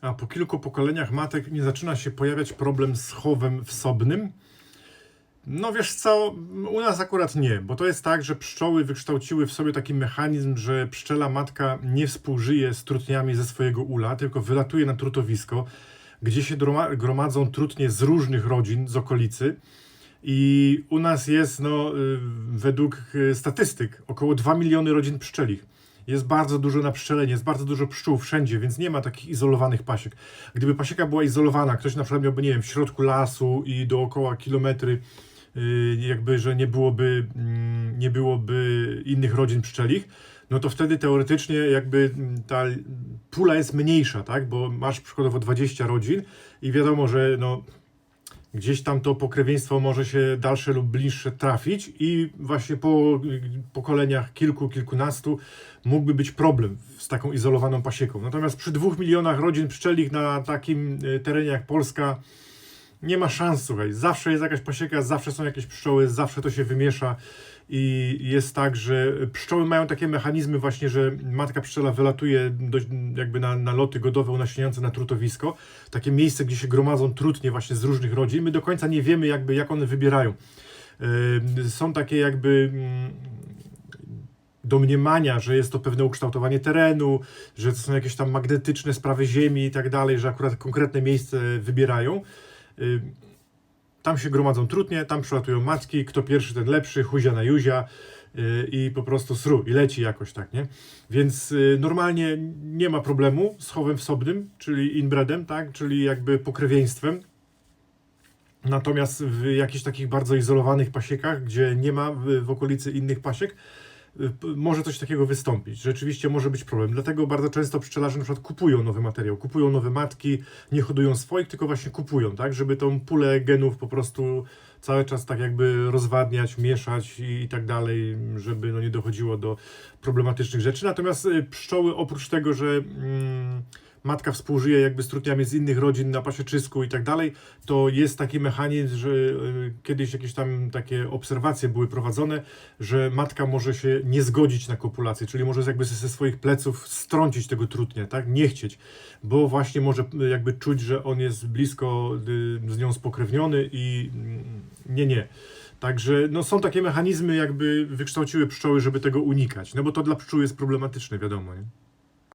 a po kilku pokoleniach matek nie zaczyna się pojawiać problem z chowem wsobnym? No wiesz co, u nas akurat nie, bo to jest tak, że pszczoły wykształciły w sobie taki mechanizm, że pszczela matka nie współżyje z trutniami ze swojego ula, tylko wylatuje na trutowisko, gdzie się gromadzą trutnie z różnych rodzin z okolicy. I u nas jest, według statystyk, około 2 miliony rodzin pszczelich. Jest bardzo dużo na pszczelenie, jest bardzo dużo pszczół wszędzie, więc nie ma takich izolowanych pasiek. Gdyby pasieka była izolowana, ktoś na przykład miałby, nie wiem, w środku lasu i dookoła kilometry, jakby, że nie byłoby innych rodzin pszczelich, no to wtedy teoretycznie jakby ta pula jest mniejsza, tak? Bo masz przykładowo 20 rodzin i wiadomo, że gdzieś tam to pokrewieństwo może się dalsze lub bliższe trafić i właśnie po pokoleniach kilkunastu mógłby być problem z taką izolowaną pasieką. Natomiast przy 2 milionach rodzin pszczelich na takim terenie jak Polska nie ma szans, słuchaj. Zawsze jest jakaś pasieka, zawsze są jakieś pszczoły, zawsze to się wymiesza i jest tak, że pszczoły mają takie mechanizmy właśnie, że matka pszczela wylatuje jakby na loty godowe unasieniające na trutowisko. Takie miejsce, gdzie się gromadzą trutnie właśnie z różnych rodzin. My do końca nie wiemy jak one wybierają. Są takie jakby domniemania, że jest to pewne ukształtowanie terenu, że to są jakieś tam magnetyczne sprawy ziemi i tak dalej, że akurat konkretne miejsce wybierają. Tam się gromadzą trutnie, tam przylatują matki, kto pierwszy, ten lepszy, huzia na juzia i po prostu sru i leci jakoś tak, nie? Więc normalnie nie ma problemu z chowem wsobnym, czyli inbreadem, tak? Czyli jakby pokrewieństwem. Natomiast w jakichś takich bardzo izolowanych pasiekach, gdzie nie ma w okolicy innych pasiek, może coś takiego wystąpić. Rzeczywiście może być problem. Dlatego bardzo często pszczelarze na przykład kupują nowy materiał, kupują nowe matki, nie hodują swoich, tylko właśnie kupują, tak, żeby tą pulę genów po prostu cały czas tak jakby rozwadniać, mieszać i tak dalej, żeby nie dochodziło do problematycznych rzeczy. Natomiast pszczoły oprócz tego, że matka współżyje jakby z trutniami z innych rodzin na pasieczysku i tak dalej, to jest taki mechanizm, że kiedyś jakieś tam takie obserwacje były prowadzone, że matka może się nie zgodzić na kopulację, czyli może jakby ze swoich pleców strącić tego trutnia, tak, nie chcieć, bo właśnie może jakby czuć, że on jest blisko z nią spokrewniony i nie. Także są takie mechanizmy, jakby wykształciły pszczoły, żeby tego unikać, no bo to dla pszczół jest problematyczne, wiadomo, nie?